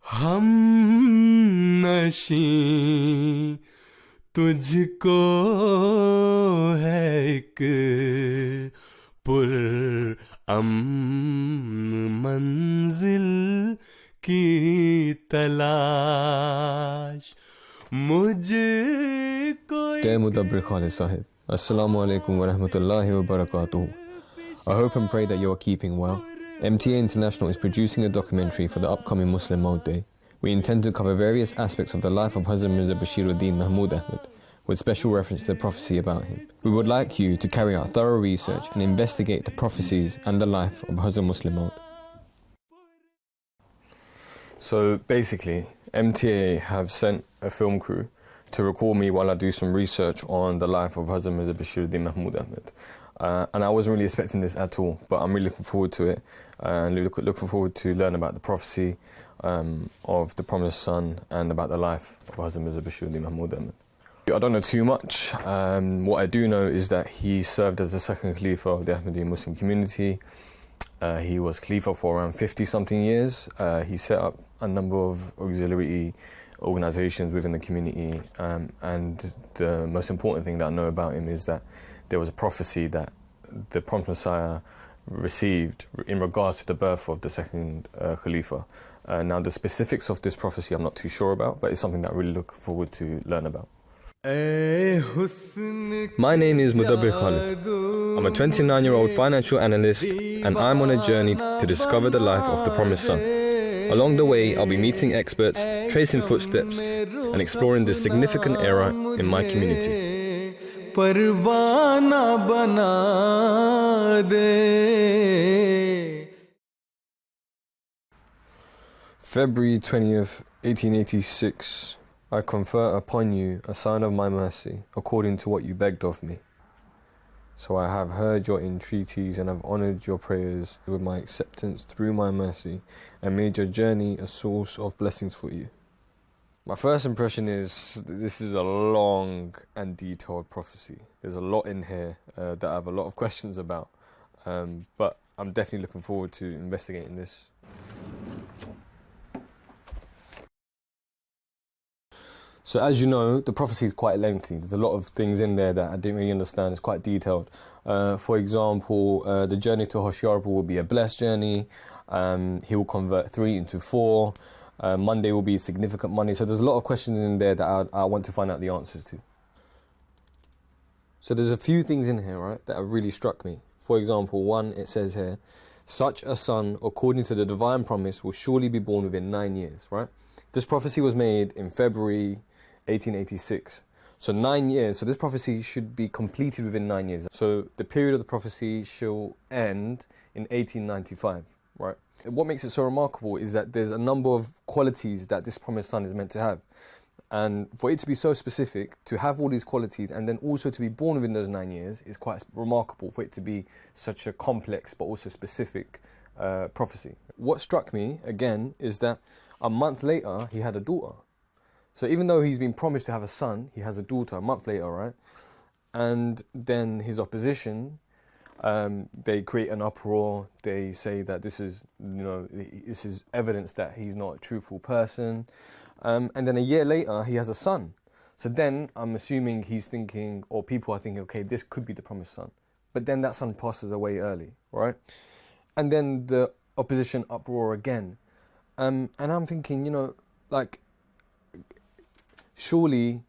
हम नशी तुझको है एक पुर मंजिल की तलाश मुझको Dear Mudabbir Khalid Sahib, Assalamu alaikum wa rahmatullahi wa barakatuh. I hope and pray that you are keeping well. MTA International is producing a documentary for the upcoming Muslih Ma'ud Day. We intend to cover various aspects of the life of Hazrat Mirza Bashiruddin Mahmud Ahmad, with special reference to the prophecy about him. We would like you to carry out thorough research and investigate the prophecies and the life of Hazrat Muslih Ma'ud. So basically, MTA have sent a film crew to record me while I do some research on the life of Hazrat Mirza Bashiruddin Mahmud Ahmad. And I wasn't really expecting this at all, but I'm really looking forward to it, and looking forward to learn about the prophecy of the promised son and about the life of Hazrat Mirza Bashiruddin Mahmud Ahmad. I don't know too much. What I do know is that he served as the second Khalifa of the Ahmadiyya Muslim community. He was Khalifa for around 50-something years. He set up a number of auxiliary organizations within the community, and the most important thing that I know about him is that there was a prophecy that the Promised Messiah received in regards to the birth of the second Khalifa. Now the specifics of this prophecy I'm not too sure about, but it's something that I really look forward to learn about. My name is Mudabbir Khalid. I'm a 29-year-old financial analyst, and I'm on a journey to discover the life of the Promised Son. Along the way, I'll be meeting experts, tracing footsteps, and exploring this significant era in my community. February 20th, 1886. I confer upon you a sign of my mercy, according to what you begged of me. So I have heard your entreaties and have honoured your prayers with my acceptance through my mercy, and made your journey a source of blessings for you. My first impression is this is a long and detailed prophecy. There's a lot in here that I have a lot of questions about, but I'm definitely looking forward to investigating this. So as you know, the prophecy is quite lengthy. There's a lot of things in there that I didn't really understand. It's quite detailed. For example, the journey to Hoshiarpur will be a blessed journey. He will convert 3 into 4. Monday will be significant money. So there's a lot of questions in there that I want to find out the answers to. So there's a few things in here, right, that have really struck me. For example, one, it says here, such a son, according to the divine promise, will surely be born within 9 years, right? This prophecy was made in February 1886. So 9 years. So this prophecy should be completed within 9 years. So the period of the prophecy shall end in 1895, right? What makes it so remarkable is that there's a number of qualities that this promised son is meant to have. And for it to be so specific, to have all these qualities and then also to be born within those 9 years is quite remarkable, for it to be such a complex but also specific prophecy. What struck me, again, is that a month later, he had a daughter. So even though he's been promised to have a son, he has a daughter a month later, right? And then his opposition, they create an uproar. They say that this is, this is evidence that he's not a truthful person. And then a year later, he has a son. So then I'm assuming he's thinking, or people are thinking, okay, this could be the promised son. But then that son passes away early, right? And then the opposition uproar again. And I'm thinking, surely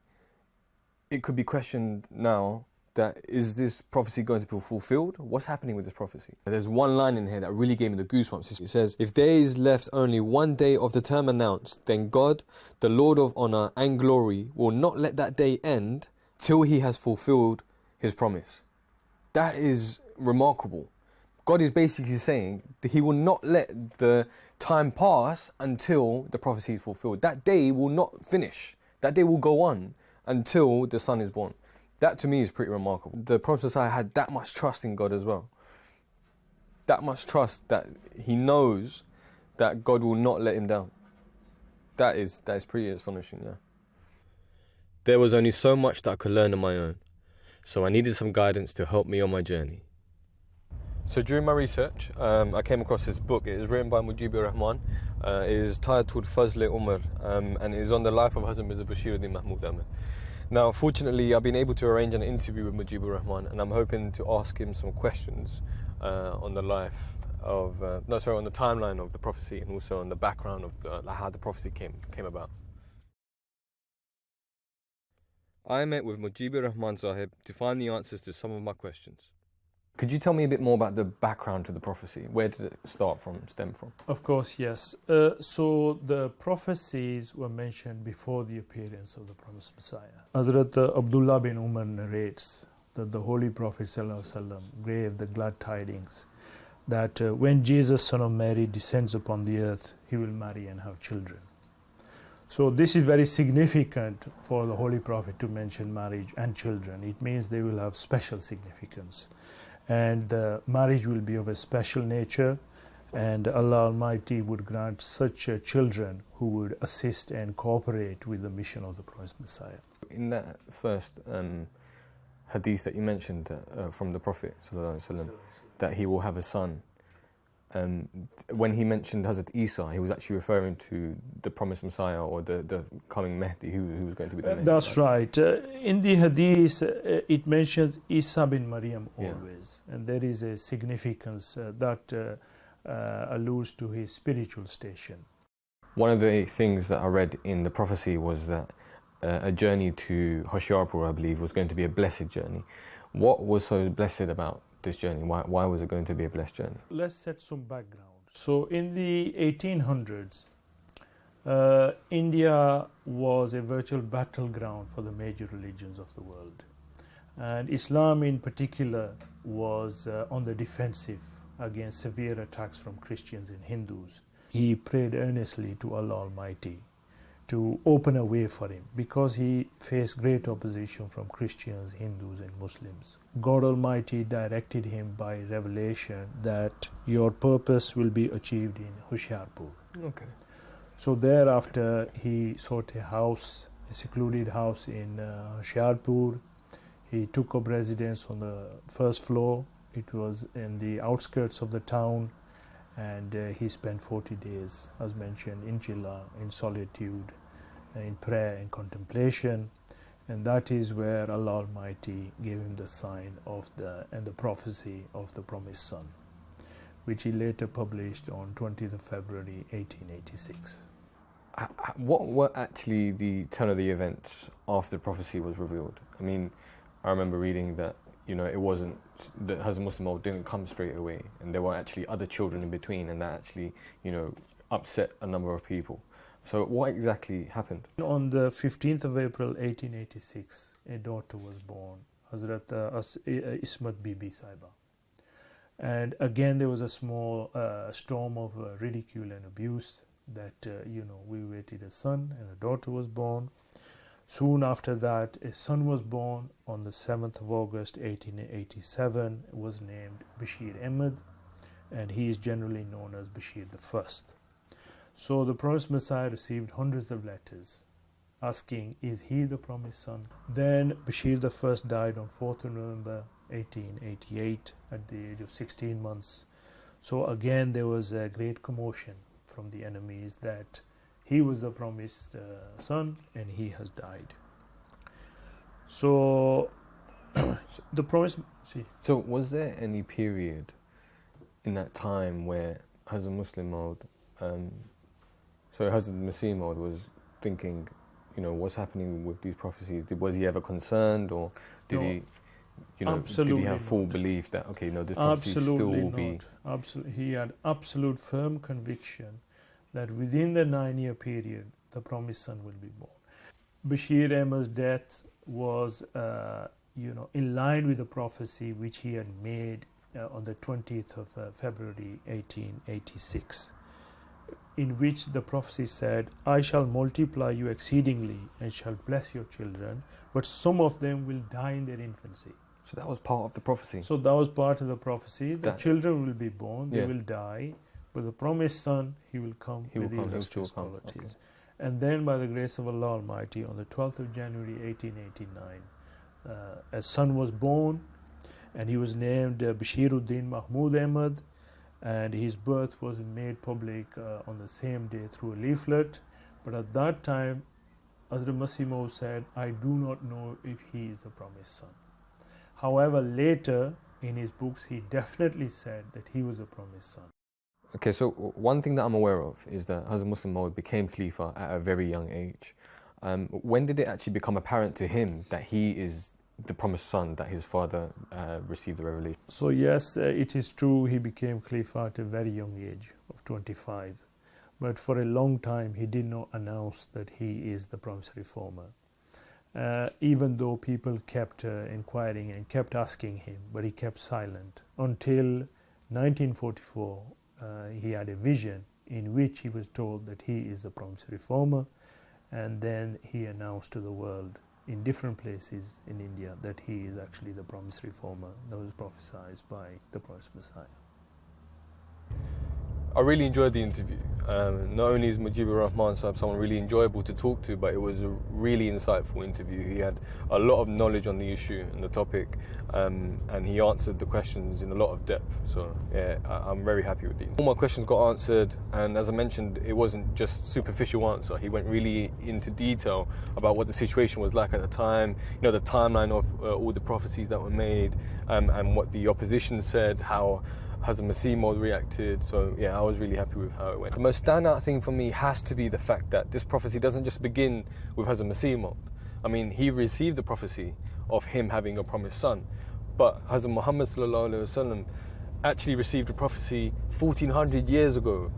it could be questioned now that is this prophecy going to be fulfilled? What's happening with this prophecy? There's one line in here that really gave me the goosebumps. It says, if there is left only one day of the term announced, then God, the Lord of honour and glory, will not let that day end till he has fulfilled his promise. That is remarkable. God is basically saying that he will not let the time pass until the prophecy is fulfilled. That day will not finish. That day will go on until the son is born. That to me is pretty remarkable. The Prophet Messiah had that much trust in God as well. That much trust that he knows that God will not let him down. That is pretty astonishing, yeah. There was only so much that I could learn on my own, so I needed some guidance to help me on my journey. So during my research, I came across this book. It is written by Mujibur Rahman. It is titled Fazl-e Umar, and it is on the life of Hazrat Mirza Bashiruddin Mahmud Ahmad. Now, fortunately, I've been able to arrange an interview with Mujibur Rahman, and I'm hoping to ask him some questions on the life of, on the timeline of the prophecy, and also on the background of how the prophecy came about. I met with Mujibur Rahman Sahib to find the answers to some of my questions. Could you tell me a bit more about the background to the prophecy? Where did it stem from? Of course, yes. So the prophecies were mentioned before the appearance of the promised Messiah. Hazrat Abdullah bin Umar narrates that the Holy Prophet ﷺ gave the glad tidings that when Jesus, son of Mary, descends upon the earth, he will marry and have children. So this is very significant for the Holy Prophet to mention marriage and children. It means they will have special significance. And the marriage will be of a special nature, and Allah Almighty would grant such children who would assist and cooperate with the mission of the promised Messiah. In that first hadith that you mentioned from the Prophet ﷺ, that he will have a son, when he mentioned Hazrat Isa, he was actually referring to the promised Messiah or the coming Mahdi who was going to be the Mahdi. That's right. In the hadith, it mentions Isa bin Maryam always, and there is a significance that alludes to his spiritual station. One of the things that I read in the prophecy was that a journey to Hoshiarpur, I believe, was going to be a blessed journey. What was so blessed about this journey? Why was it going to be a blessed journey? Let's set some background. So in the 1800s, India was a virtual battleground for the major religions of the world. And Islam in particular was on the defensive against severe attacks from Christians and Hindus. He prayed earnestly to Allah Almighty to open a way for him because he faced great opposition from Christians, Hindus and Muslims. God Almighty directed him by revelation that your purpose will be achieved in Hoshiarpur. Okay. So thereafter he sought a house, a secluded house in Hoshiarpur. He took up residence on the first floor. It was in the outskirts of the town, and he spent 40 days, as mentioned, in Chilla, in solitude, in prayer and contemplation, and that is where Allah Almighty gave him the sign of the prophecy of the promised son, which he later published on 20th of February 1886. What were actually the turn of the events after the prophecy was revealed? I mean, I remember reading that it wasn't that Hazrat Muslih Ma'ud didn't come straight away, and there were actually other children in between, and that actually upset a number of people. So what exactly happened? On the 15th of April 1886, a daughter was born, Hazrat Ismat Bibi Saiba. And again there was a small storm of ridicule and abuse that we waited a son and a daughter was born. Soon after that, a son was born on the 7th of August 1887. It was named Bashir Ahmad, and he is generally known as Bashir I. So the promised Messiah received hundreds of letters asking, is he the promised son? Then Bashir I died on 4th of November 1888 at the age of 16 months. So again there was a great commotion from the enemies that he was the promised son and he has died. So the promise. So was there any period in that time where Hazrat Muslih Ma'ud, Hazrat Muslih Ma'ud was thinking, what's happening with these prophecies? Was he ever concerned, or did he, did he have full belief that this prophecy still will be? Absolutely, he had absolute firm conviction that within the 9-year period, the promised son will be born. Bashir Ahmad's death was, in line with the prophecy which he had made on the 20th of February 1886, in which the prophecy said, I shall multiply you exceedingly and shall bless your children, but some of them will die in their infancy. So that was part of the prophecy? So that was part of the prophecy. The children will be born, they will die, but the promised son, he will come with illustrious qualities. Okay. And then by the grace of Allah Almighty, on the 12th of January 1889, a son was born, and he was named Bashiruddin Mahmud Ahmad, and his birth was made public on the same day through a leaflet. But at that time, Hazrat Muslih Ma'ud said, I do not know if he is the promised son. However, later in his books, he definitely said that he was a promised son. Okay, so one thing that I'm aware of is that Hazrat Muslih Ma'ud became Khalifa at a very young age. When did it actually become apparent to him that he is the promised son, that his father received the revelation? So yes, it is true he became Khalifa at a very young age of 25. But for a long time, he did not announce that he is the promised reformer. Even though people kept inquiring and kept asking him, but he kept silent. Until 1944, he had a vision in which he was told that he is the promised reformer, and then he announced to the world in different places in India that he is actually the promised reformer that was prophesied by the promised Messiah. I really enjoyed the interview. Not only is Mujibur Rahman Sahib someone really enjoyable to talk to, but it was a really insightful interview. He had a lot of knowledge on the issue and the topic, and he answered the questions in a lot of depth. So yeah, I'm very happy with it. All my questions got answered, and as I mentioned, it wasn't just superficial answer. He went really into detail about what the situation was like at the time, you know, the timeline of all the prophecies that were made, and what the opposition said, how Hazrat Muslih Ma'ud reacted. So yeah, I was really happy with how it went. The most standout thing for me has to be the fact that this prophecy doesn't just begin with Hazrat Muslih Ma'ud. I mean, he received the prophecy of him having a promised son, but Hazrat Muhammad sallallahu alaihi wasallam actually received a prophecy 1400 years ago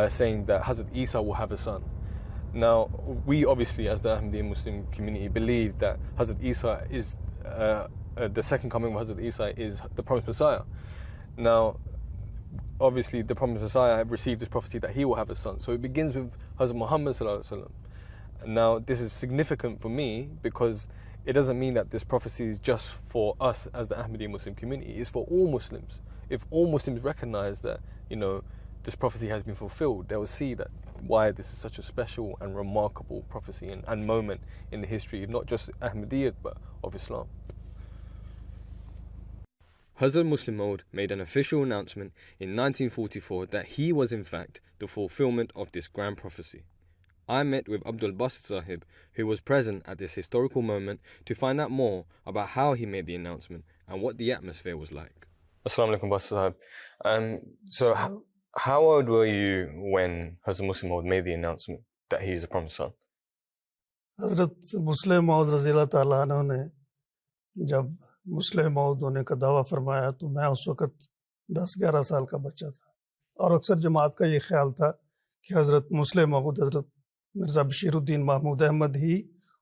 saying that Hazrat Isa will have a son. Now, we obviously, as the Ahmadiyya Muslim community, believe that Hazrat Isa is the second coming of Hazrat Isa is the promised Messiah. Now, obviously, the promised Messiah received this prophecy that he will have a son. So it begins with Hazrat Muhammad sallallahu alaihi wasallam. Now, this is significant for me because it doesn't mean that this prophecy is just for us as the Ahmadiyya Muslim community. It's for all Muslims. If all Muslims recognize that, you know, this prophecy has been fulfilled, they will see that why this is such a special and remarkable prophecy and moment in the history of not just Ahmadiyyat, but of Islam. Hazrat Muslih Ma'ud made an official announcement in 1944 that he was in fact the fulfillment of this grand prophecy. I met with Abdul Basit Sahib, who was present at this historical moment, to find out more about how he made the announcement and what the atmosphere was like. Assalamu alaikum, Basit Sahib. So how old were you when Hazrat Muslih Ma'ud made the announcement that he is the promised son? हज़रत मुस्लिह मौद रज़ियल्लाहु ताला अन्हु ने जब मुस्लिह मौद होने का दावा फरमाया तो मैं उस वक़्त 10-11 साल का बच्चा था, और अक्सर जमात का ये ख्याल था कि हज़रत मुस्लिह मौद हज़रत मिर्ज़ा बशीरुद्दीन महमूद अहमद ही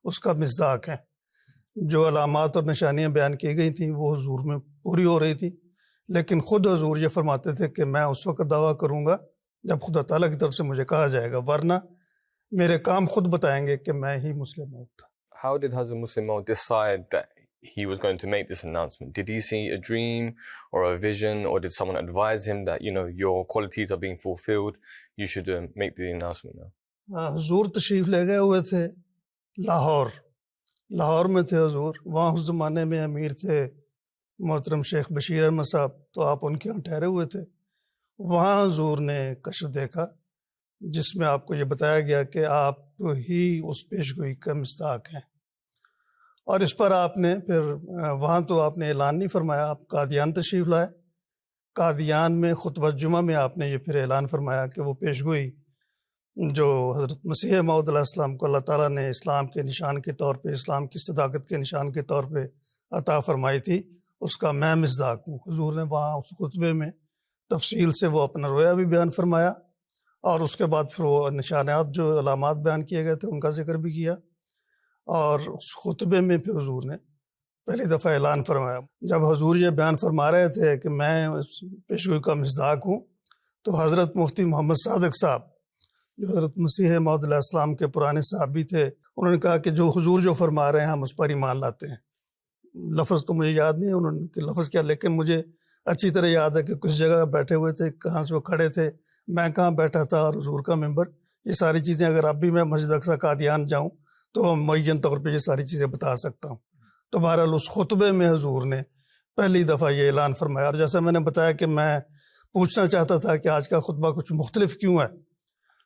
उसका मिस्दाक हैं। जो अलामात और निशानियाँ बयान की गई थीं वो हुजूर में पूरी हो रही थी, लेकिन ख़ुद हुजूर ये फरमाते थे कि मैं उस वक़्त दावा करूँगा जब खुदा ताला की तरफ से मुझे कहा जाएगा, वरना मेरे काम खुद बताएंगे कि मैं ही मुस्लिह मौद था। How did Hazrat Muslih Ma'ud decide that he was going to make this announcement? Did he see a dream or a vision, or did someone advise him that, you know, your qualities are being fulfilled, you should make the announcement now? हुजूर तशरीफ़ ले गए हुए थे लाहौर में थे हुजूर। वहाँ उस ज़माने में अमीर थे मोहतरम शेख बशीर अहमद साहब, तो आप उनके यहाँ ठहरे हुए थे। वहाँ हुजूर ने कश्फ देखा जिसमें आपको ये बताया गया कि आप ही उस पेशगोई का मिस्दाक हैं, और इस पर आपने फिर वहाँ तो आपने ऐलान नहीं फरमाया, आप कादियान तशरीफ़ लाए। कादियान में खुतबा जुमा में आपने ये फिर ऐलान फरमाया कि वो पेशगोई जो हज़रत मसीह मऊद अलैहिस्सलाम को अल्लाह ताला ने इस्लाम के निशान के तौर पे, इस्लाम की सदाकत के निशान के तौर पे अता फरमाई थी, उसका मैं मिस्दाक हूँ। हुजूर ने वहाँ उस खुतबे में तफसील से वो अपना रोया भी बयान फरमाया, और उसके बाद फिर वो निशानात जो अलामात बयान किए गए थे उनका जिक्र भी किया, और उस खुतबे में फिर हुजूर ने पहली दफ़ा ऐलान फरमाया। जब हुजूर ये बयान फरमा रहे थे कि मैं पेशगोई का मिस्दाक हूँ, तो हज़रत मुफ्ती मोहम्मद सादिक साहब जो हज़रत मसीह मऊद अलैहिस्सलाम के पुराने सहाबी थे, उन्होंने कहा कि जो हुजूर जो फरमा रहे हैं हम उस पर ईमान लाते हैं। लफ्ज़ तो मुझे याद नहीं है उन्होंने कि लफ्ज़ क्या, लेकिन मुझे अच्छी तरह याद है कि कुछ जगह बैठे हुए थे, कहाँ से वो खड़े थे, मैं कहाँ बैठा था, और हुजूर का मेंबर। ये सारी चीज़ें अगर अब भी मैं मस्जिद अक्सा कादियान जाऊँ तो मुअय्यन तौर पे ये सारी चीज़ें बता सकता हूँ। तो बहरहाल उस खुतबे में हुजूर ने पहली दफ़ा ये ऐलान फरमाया। और जैसा मैंने बताया कि मैं पूछना चाहता था कि आज का खुतबा कुछ मुख्तलिफ क्यों है,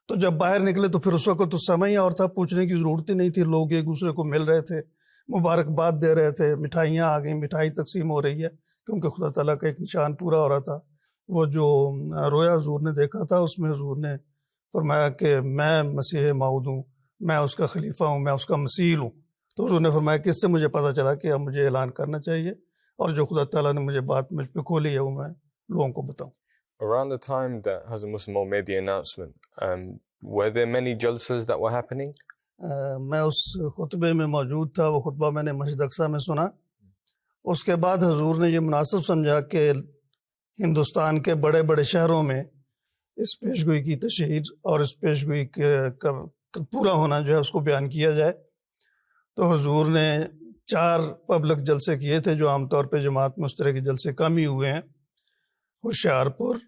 तो जब बाहर निकले तो फिर उस वक्त तो समय ही और था, पूछने की ज़रूरत ही नहीं थी। लोग एक दूसरे को मिल रहे थे, मुबारकबाद दे रहे थे, मिठाइयाँ आ गई, मिठाई तकसीम हो रही है, क्योंकि खुदा ताला का एक निशान पूरा हो रहा था। वो जो रोया हुजूर ने देखा था, उसमें हुजूर ने फरमाया कि मैं मसीह माऊद हूँ, मैं उसका खलीफा हूँ, मैं उसका मसील हूँ। तो हुजूर ने फरमाया कि इससे मुझे पता चला कि अब मुझे ऐलान करना चाहिए, और जो खुदा ताला ने मुझे बात मुझ पे खोली है वो मैं लोगों को बताऊँ। Around the time that Hazrat Muslih Ma'ud made the announcement, were there many jalsas that were happening? मैं उस खुतबे में मौजूद था, वो खुतबा मैंने मस्जिद अक्सा में सुना। उसके बाद हुजूर ने ये मुनासिब समझा कि हिंदुस्तान के बड़े बड़े शहरों में इस पेशगोई की तशहीर और इस पेशगोई का पूरा होना जो है उसको बयान किया जाए। तो हुजूर ने 4 पब्लिक जलसे किए थे, जो आमतौर पे जमात में उस तरह के जलसे कम ही हुए हैं। होशियारपुर,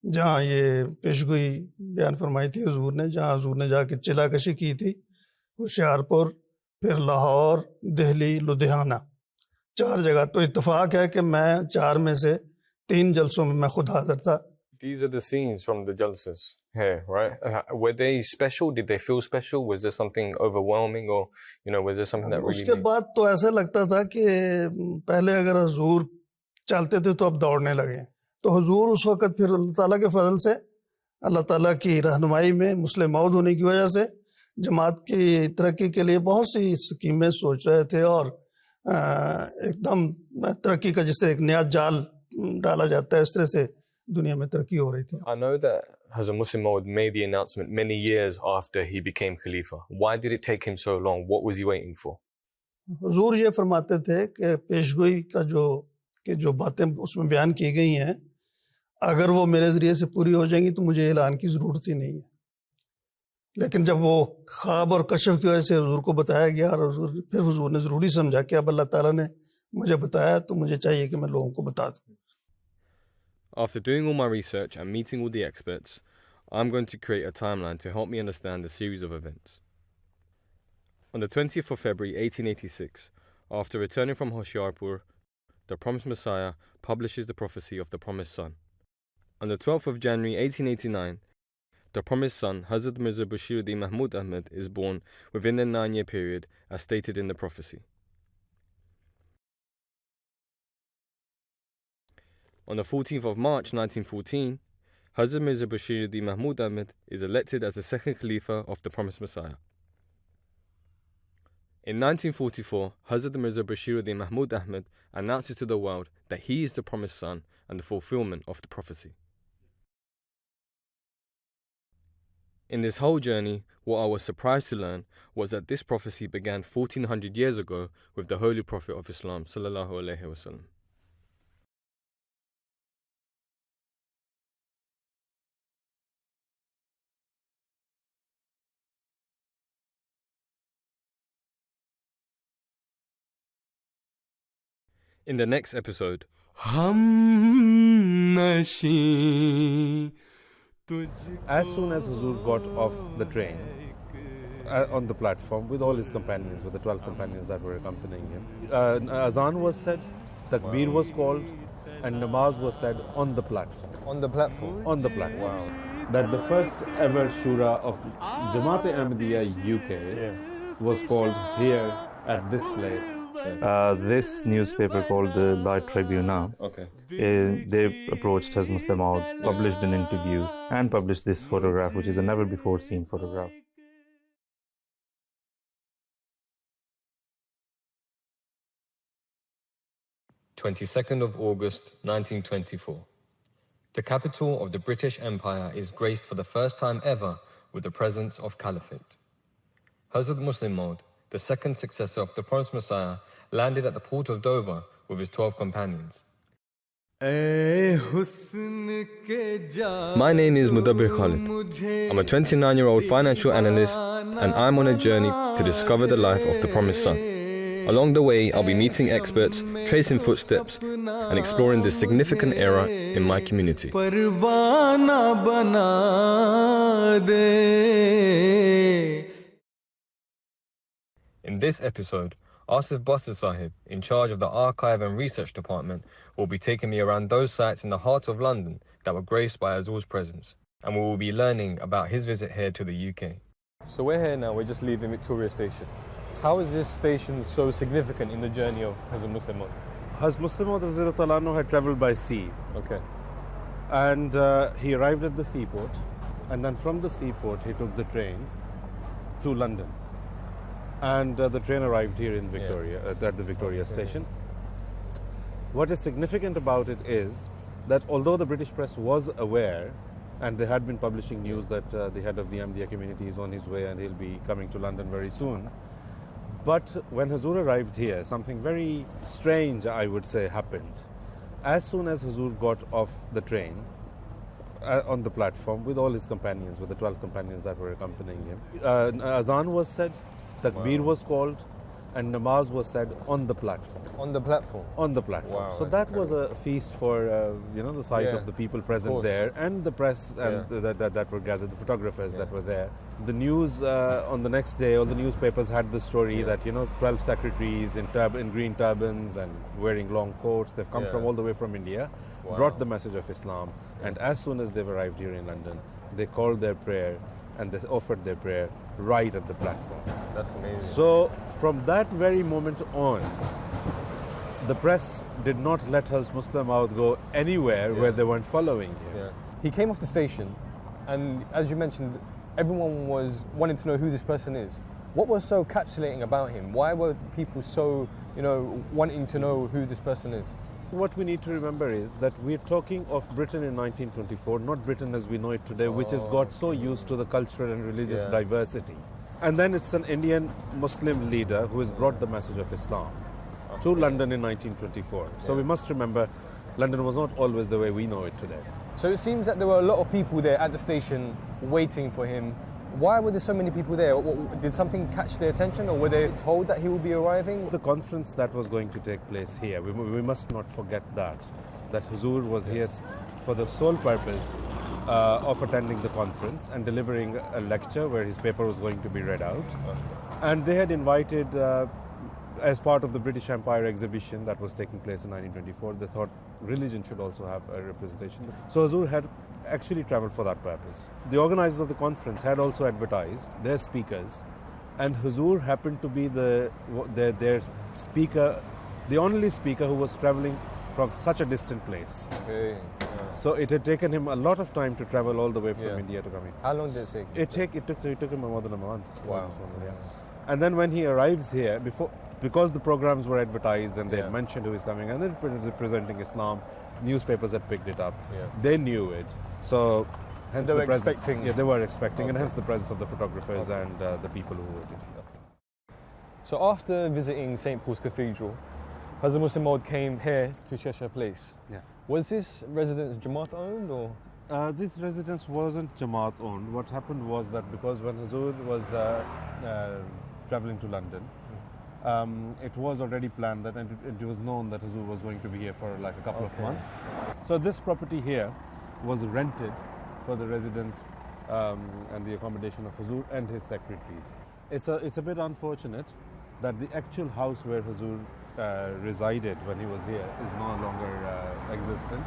जहाँ ये पेशगोई बयान फरमाई थी हुजूर ने, जहाँ हुजूर ने जाके चिला कशी की थी, होशियारपुर, फिर लाहौर, दिल्ली, लुधियाना, 4 जगह। तो इत्तेफाक है कि मैं 4 में से 3 जलसों में मैं खुद हाजिर था। These are the scenes from the jalsas here, right? Were they special? Did they feel special? Was there something overwhelming, or was there something that really? उसके बाद तो ऐसा लगता था कि पहले अगर हुजूर चलते थे तो अब दौड़ने लगे। तो हुजूर उस वक़्त फिर अल्लाह ताला के फजल से, अल्लाह ताला की रहनुमाई में, मुस्लिह मऊद होने की वजह से जमात की तरक्की के लिए बहुत सी स्कीमें सोच रहे थे, और एकदम तरक्की का जिस तरह एक नया जाल डाला जाता है, इस तरह से दुनिया में तरक्की हो रही थी। I know that Hazrat Muslih Ma'ud made the announcement many years after he became Khalifa. Why did it take him so long? What was he waiting for? हुजूर ये फरमाते थे कि पेशगोई का जो बातें उसमें बयान की गई हैं, अगर वो मेरे ज़रिए से पूरी हो जाएंगी तो मुझे ऐलान की ज़रूरत ही नहीं है। लेकिन जब वो ख्वाब और कशफ की वजह से हुजूर को बताया गया, और फिर हुजूर ने ज़रूरी समझा कि अब अल्लाह ताला ने मुझे बताया तो मुझे चाहिए कि मैं लोगों को बता दूँ। After doing all my research and meeting all the experts, I'm going to create a timeline to help me understand the series of events. On the 20th of February 1886, after returning from Hoshiarpur, the promised Messiah publishes the prophecy of the promised son. On the 12th of January 1889, the promised son, Hazrat Mirza Bashiruddin Mahmud Ahmad, is born within the 9-year period as stated in the prophecy. On the 14th of March 1914, Hazrat Mirza Bashiruddin Mahmud Ahmad is elected as the second Khalifa of the promised Messiah. In 1944, Hazrat Mirza Bashiruddin Mahmud Ahmad announces to the world that he is the promised son and the fulfillment of the prophecy. In this whole journey, what I was surprised to learn was that this prophecy began 1400 years ago with the Holy Prophet of Islam, sallallahu alaihi wasallam. In the next episode, as soon as Huzur got off the train on the platform with all his companions, with the 12 companions that were accompanying him, Azan was said, Takbir was called, and Namaz was said on the platform. on the platform. On the platform. That the first ever Shura of Ahmadiyyat UK was called here at this place. This newspaper called the Light Tribuna, they approached as Muslih Ma'ud, published an interview and published this photograph, which is a never before seen photograph. (22nd of August 1924). The capital of the British Empire is graced for the first time ever with the presence of Caliphate. Hazrat Muslih Ma'ud, the second successor of the promised Messiah, landed at the port of Dover with his 12 companions. My name is Mudabbir Khalid. I'm a 29-year-old financial analyst, and I'm on a journey to discover the life of the promised son. Along the way, I'll be meeting experts, tracing footsteps, and exploring this significant era in my community. In this episode, Asif Basir Sahib, in charge of the Archive and Research Department, will be taking me around those sites in the heart of London that were graced by Huzur's presence, and we will be learning about his visit here to the UK. So we're here now, we're just leaving Victoria Station. How is this station so significant in the journey of Hazrat Muslih Ma'ud? Hazrat Muslih Ma'ud radhiyallahu anhu had travelled by sea. Okay. And he arrived at the seaport, and then from the seaport he took the train to London. And the train arrived here in Victoria, at the Victoria station. What is significant about it is that although the British press was aware, and they had been publishing news that the head of the Ahmadiyya community is on his way and he'll be coming to London very soon, but when Huzur arrived here, something very strange, I would say, happened. As soon as Huzur got off the train, on the platform with all his companions, with the 12 companions that were accompanying him, Azan was said, Takbir was called, and Namaz was said on the platform. On the platform? On the platform. Wow, so that was a feast for the sight of the people present there, and the press and that were gathered, the photographers that were there. The news on the next day, all the newspapers had the story that 12 secretaries in green turbans and wearing long coats. They've come from all the way from India, brought the message of Islam, and as soon as they've arrived here in London, they called their prayer and they offered their prayer right at the platform. That's amazing. So from that very moment on, the press did not let Hazrat Muslih Ma'ud go anywhere where they weren't following him. Yeah. He came off the station, and as you mentioned, everyone was wanting to know who this person is. What was so captivating about him? Why were people so, wanting to know who this person is? What we need to remember is that we're talking of Britain in 1924, not Britain as we know it today, which has got so used to the cultural and religious diversity. And then it's an Indian Muslim leader who has brought the message of Islam to London in 1924. So we must remember, London was not always the way we know it today. So it seems that there were a lot of people there at the station waiting for him. Why were there so many people there? Did something catch their attention, or were they told that he would be arriving? The conference that was going to take place here, we must not forget that Huzur was here for the sole purpose of attending the conference and delivering a lecture where his paper was going to be read out. And they had invited, as part of the British Empire exhibition that was taking place in 1924, they thought religion should also have a representation. So Huzur had actually travelled for that purpose. The organisers of the conference had also advertised their speakers, and Huzur happened to be their speaker, the only speaker who was travelling from such a distant place. Okay. So it had taken him a lot of time to travel all the way from India to come in. How long did it take? It took him more than a month. Wow. And then when he arrives here, because the programs were advertised and they had mentioned who is coming and they're representing Islam, newspapers had picked it up. They knew it. So hence they were the presence. expecting. Yeah, they were expecting, and hence the presence of the photographers and the people who were it. So after visiting St. Paul's Cathedral, Hazrat Muslih Ma'ud came here to Cheshire Place. Yeah. Was this residence Jamaat owned, or? This residence wasn't Jamaat owned. What happened was that because when Huzur was travelling to London, it was already planned that, and it was known that Huzur was going to be here for like a couple of months. So this property here was rented for the residence and the accommodation of Huzur and his secretaries. It's a bit unfortunate that the actual house where Huzur resided when he was here is no longer existent.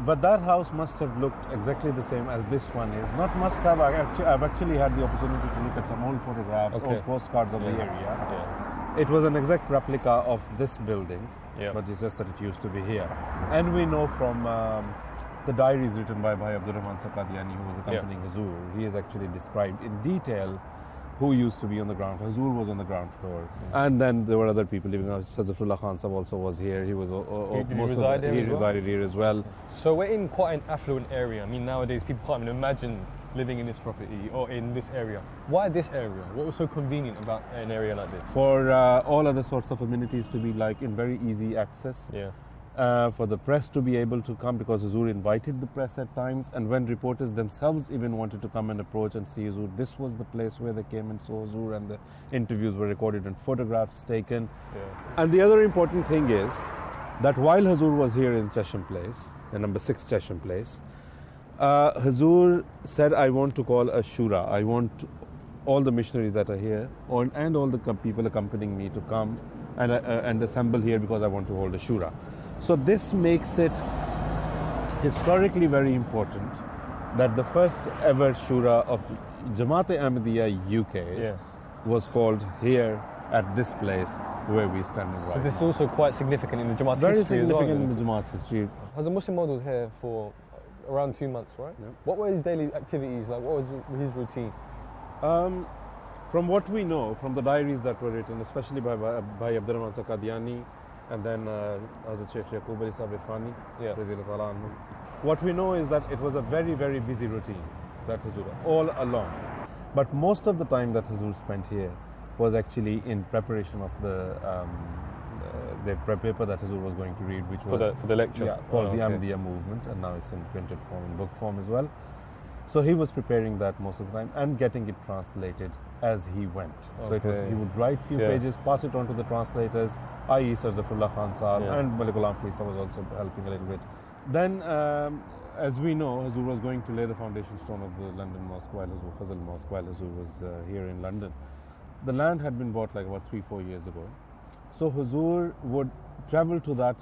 But that house must have looked exactly the same as this one is. Not must have, I've actually had the opportunity to look at some old photographs, old postcards of the area. It was an exact replica of this building, but it's just that it used to be here. And we know from the diaries written by Bhai Abdul Rahman Sakadiani, who was accompanying Huzur, he has actually described in detail who used to be on the ground floor. Huzur was on the ground floor. And then there were other people living there. Sazafullah Khan Sahab also was here. He was he resided here as well. So we're in quite an affluent area. I mean, nowadays people can't even imagine living in this property or in this area. Why this area? What was so convenient about an area like this? For all other sorts of amenities to be like in very easy access. For the press to be able to come, because Huzur invited the press at times, and when reporters themselves even wanted to come and approach and see Huzur, this was the place where they came and saw Huzur, and the interviews were recorded and photographs taken. And the other important thing is that while Huzur was here in Chesham Place, the number 6 Chesham Place, Huzur said, I want to call a shura. I want all the missionaries that are here and all the people accompanying me to come and assemble here because I want to hold a shura. So this makes it historically very important that the first ever shura of Jamaat Ahmadiyyat UK was called here at this place where we're standing right So this now. is also quite significant in the Jamaat's Very history as well. significant in the Jamaat history. Hazrat Muslih Ma'ud was here for around 2 months, right? Yeah. What were his daily activities like? What was his routine? From what we know, from the diaries that were written, especially by Abdurrahman Qadiani and then Hazrat Sheikh Yaqub Ali Sahib Irfani, Yeah. Radiyallahu ta'ala anhu, what we know is that it was a very, very busy routine, that Hazur, all along. But most of the time that Hazur spent here was actually in preparation of the paper that Hazur was going to read, which For was the lecture? Yeah, called the okay. Ahmadiyya movement, and now it's in printed form, in book form as well. So he was preparing that most of the time and getting it translated as he went. So it was, Okay. he would write few Yeah. pages, pass it on to the translators, i.e. Sir Zafrullah Khan Sahab, Yeah. and Malik Ghulam Farisi was also helping a little bit. Then, as we know, Hazur was going to lay the foundation stone of the London Mosque while Hazur Fazal Mosque, while Hazur was here in London. The land had been bought like about 3-4 years ago. So Hazur would travel to that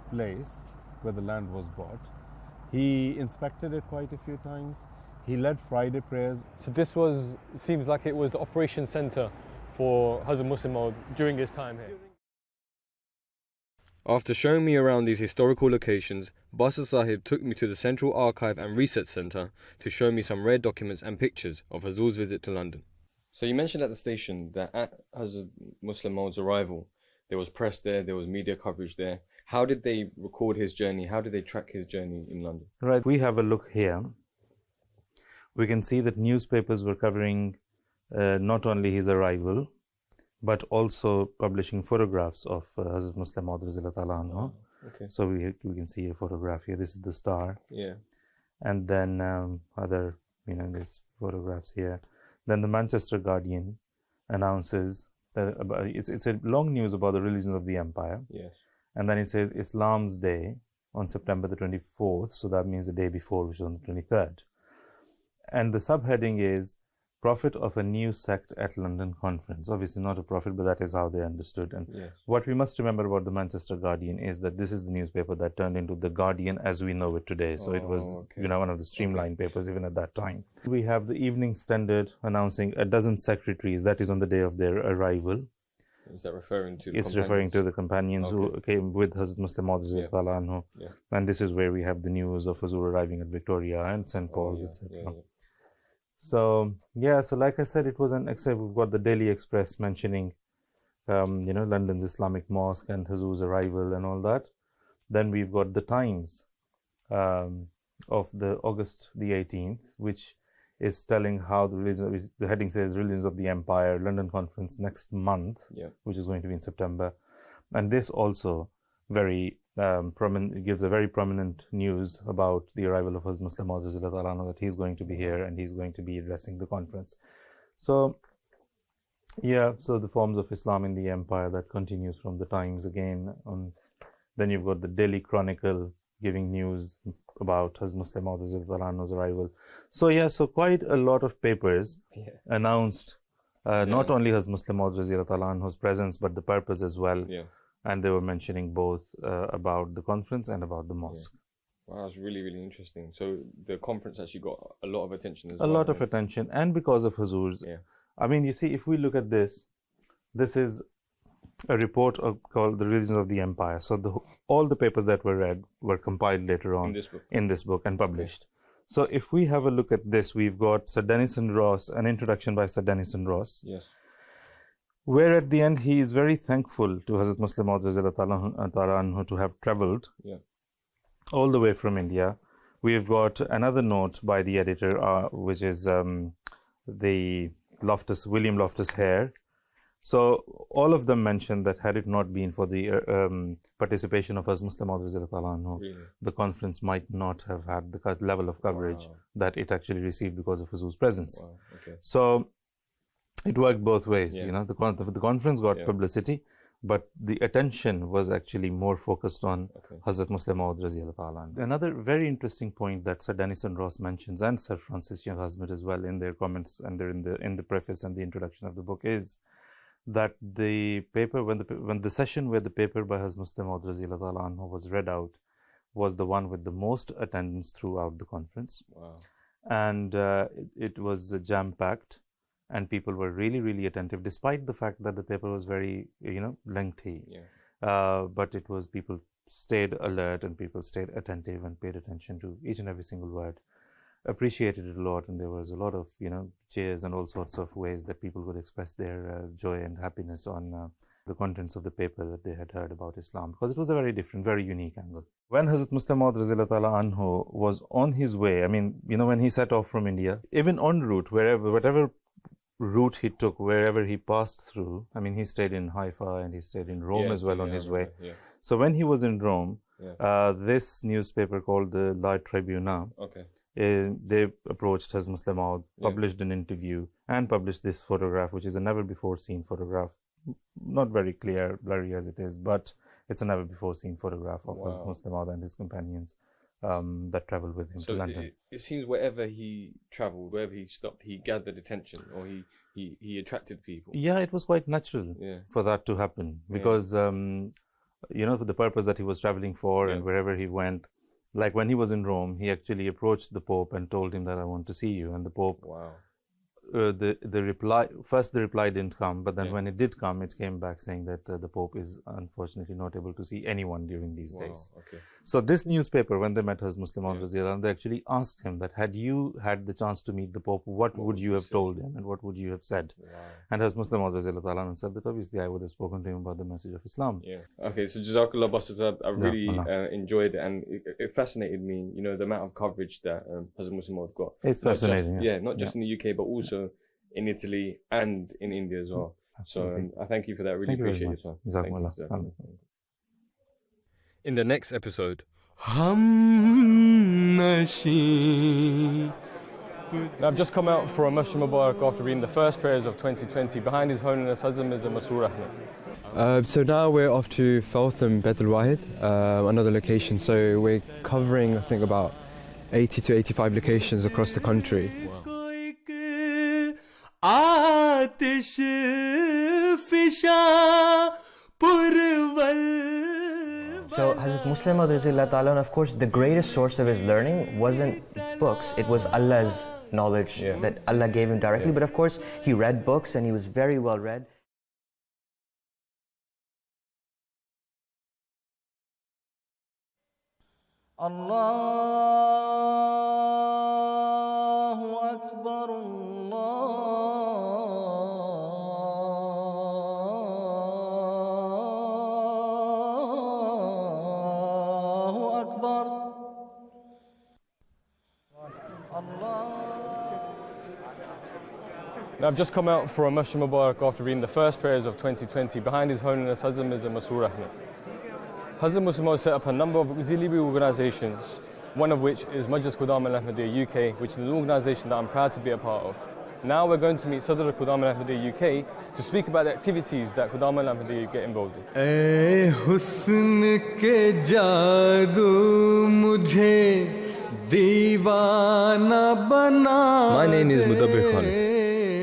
place where the land was bought. He inspected it quite a few times. He led Friday prayers. So this seems like it was the operation centre for Hazrat Muslih Ma'ud during his time here. After showing me around these historical locations, Basir Sahib took me to the Central Archive and Research Centre to show me some rare documents and pictures of Hazur's visit to London. So you mentioned at the station that at Hazrat Muslih Ma'ud's arrival, there was press there, there was media coverage there. How did they record his journey? How did they track his journey in London? Right, we have a look here. We can see that newspapers were covering not only his arrival, but also publishing photographs of Hazrat Muslih Ma'ud Radhiyallahu ta'ala anhu. Okay. So we can see a photograph here. This is the Star, Yeah. and then other, there's photographs here. Then the Manchester Guardian announces that it's a long news about the religion of the empire, Yes. and then it says Islam's Day on September the 24th. So that means the day before, which is on the 23rd. And the subheading is Prophet of a New Sect at London Conference. Obviously not a prophet, but that is how they understood. And Yes. what we must remember about the Manchester Guardian is that this is the newspaper that turned into the Guardian as we know it today. So it was, okay. one of the streamlined papers even at that time. We have the Evening Standard announcing a dozen secretaries. That is on the day of their arrival. Is that referring to the It's referring to the companions who came with Hazrat Muslih Ma'ud radhiyallahu anhu. Yeah. And this is where we have the news of Hazur arriving at Victoria and St. Paul's, etc. Yeah. So like I said, it was an except we've got the Daily Express mentioning London's Islamic Mosque and Hazur's arrival and all that. Then we've got the Times of the August the 18th, which is telling how the heading says Religions of the Empire, London Conference next month, which is going to be in September. And this also very gives a very prominent news about the arrival of Hazrat Muslih Ma'ud radhiyallahu anhu, that he's going to be here and he's going to be addressing the conference. So the forms of Islam in the empire, that continues from the Times again. Then you've got the Daily Chronicle giving news about Hazrat Muslih Ma'ud radhiyallahu anhu's arrival. So quite a lot of papers announced not only Hazrat Muslih Ma'ud radhiyallahu anhu's presence, but the purpose as well. Yeah. And they were mentioning both about the conference and about the mosque. Wow, that's really, really interesting. So the conference actually got a lot of attention as well. A lot of attention, and because of Hazur's. Yeah. I mean, you see, if we look at this is a report called The Religions of the Empire. So all the papers that were read were compiled later on in this book and published. So if we have a look at this, we've got Sir Denison Ross, an introduction by Sir Denison Ross. Yes. Where at the end he is very thankful to Hazrat Muslih Ma'ud radhiyallahu ta'ala anhu to have travelled all the way from India. We've got another note by the editor, which is the William Loftus Hare. So all of them mentioned that had it not been for the participation of Hazrat Muslih Ma'ud radhiyallahu ta'ala anhu, the conference might not have had the level of coverage that it actually received because of Hazur's presence. Wow. Okay. So it worked both ways. The conference got publicity, but the attention was actually more focused on Hazrat Muslih Ma'ud radhiyallahu ta'ala anhu. Another very interesting point that Sir Denison Ross mentions, and Sir Francis Young Husband as well, in their comments and in the preface and the introduction of the book, is that the paper, when the session where the paper by Hazrat Muslih Ma'ud radhiyallahu ta'ala anhu was read out, was the one with the most attendance throughout the conference. Wow. And it was jam-packed, and people were really attentive, despite the fact that the paper was very, lengthy. Yeah. But it was, people stayed alert and people stayed attentive and paid attention to each and every single word, appreciated it a lot, and there was a lot of, cheers and all sorts of ways that people would express their joy and happiness on the contents of the paper that they had heard about Islam, because it was a very different, very unique angle. When Hazrat Muslih Ma'ud radhiyallahu ta'ala anhu was on his way, I mean, when he set off from India, even en route, whatever route he took, wherever he passed through, I mean, he stayed in Haifa and he stayed in Rome as well on his way. Yeah. So when he was in Rome, this newspaper called the La Tribuna, they approached Hazrat Muslih Ma'ud, published an interview, and published this photograph, which is a never before seen photograph. Not very clear, blurry as it is, but it's a never before seen photograph of Hazrat Muslih Ma'ud and his companions that traveled with him to London. It seems wherever he traveled, wherever he stopped, he gathered attention, or he attracted people. Yeah, it was quite natural for that to happen, because for the purpose that he was traveling for, and wherever he went, like when he was in Rome, he actually approached the Pope and told him that I want to see you, and the Pope, the reply didn't come, but then when it did come, it came back saying that the Pope is unfortunately not able to see anyone during these days. So this newspaper, when they met Hazrat Muslih Ma'ud radhiyallahu anhu, they actually asked him that, had you had the chance to meet the Pope, what would you have told him and what would you have said? And Hazrat Muslih Ma'ud radhiyallahu ta'ala anhu said that obviously I would have spoken to him about the message of Islam. Okay, so Jazakallah Basat, I really enjoyed it, and it fascinated me, the amount of coverage that Hazrat Muslih Ma'ud got. It's fascinating. Not just in the UK, but also in Italy and in India as well. So I thank you for that. Really appreciate your time. In the next episode, Hum nashi. Now, I've just come out for a Muslih Mubarak after reading the first prayers of 2020 behind His Holiness Hazrat Mirza Masroor Ahmad. So now we're off to Feltham, Bed al-Wahid, another location. So we're covering, I think, about 80 to 85 locations across the country. So Hazrat Muslih Ma'ud, of course, the greatest source of his learning wasn't books, it was Allah's knowledge that Allah gave him directly. But of course, he read books and he was very well read. Allahu Akbar, Allahu Akbar. Now, I've just come out for a Muslih Mubarak after reading the first prayers of 2020 behind His Holiness Hazrat Mirza Masroor Ahmad. Hazrat Muslih Ma'ud set up a number of auxiliary organisations, one of which is Majlis Qudam al-Ahmadiyyat UK, which is an organisation that I'm proud to be a part of. Now we're going to meet Sadr Qudam al-Ahmadiyyat UK to speak about the activities that Qudam al-Ahmadiyyat get involved in. ऐ हुस्न के जादू मुझे दीवाना बना. My name is Mudabbir Khan.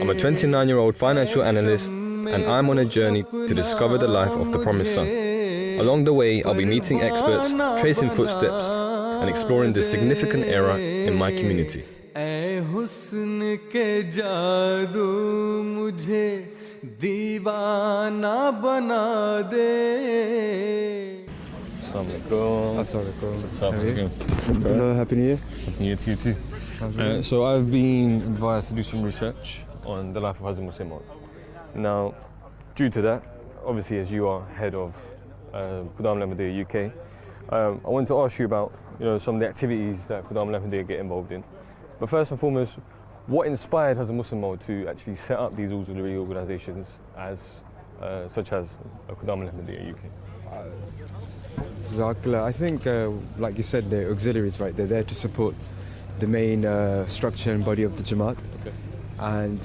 I'm a 29-year-old financial analyst, and I'm on a journey to discover the life of the Promised Son. Along the way, I'll be meeting experts, tracing footsteps, and exploring this significant era in my community. ऐ हुस्न के जादू मुझे दीवाना बना दे. Hello, Happy New Year. Happy New Year to you too. So I've been advised to do some research on the life of Hazrat Muslih Ma'ud. Now, due to that, obviously as you are head of Qudam al-Ahmadiyyat UK, I wanted to ask you about some of the activities that Qudam al-Ahmadiyyat get involved in. But first and foremost, what inspired Hazrat Muslih Ma'ud to actually set up these auxiliary organisations such as Qudam al-Ahmadiyyat UK? Jazakallah. I think, like you said, they're auxiliaries, right? They're there to support the main structure and body of the Jamaat. And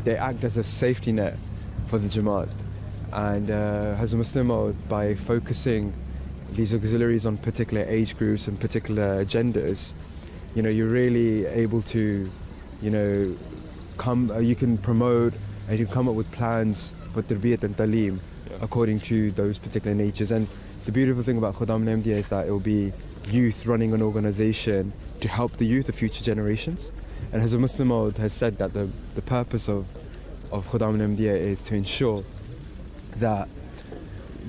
they act as a safety net for the Jamaat. And Hazrat Muslih Ma'ud, by focusing these auxiliaries on particular age groups and particular genders, you're really able to, you can promote and you can come up with plans for tarbiyat and talim according to those particular natures. And the beautiful thing about Khuddam al-MTA is that it will be youth running an organization to help the youth of future generations. And as a Muslih Ma'ud has said that the purpose of Khuddam al-MTA is to ensure that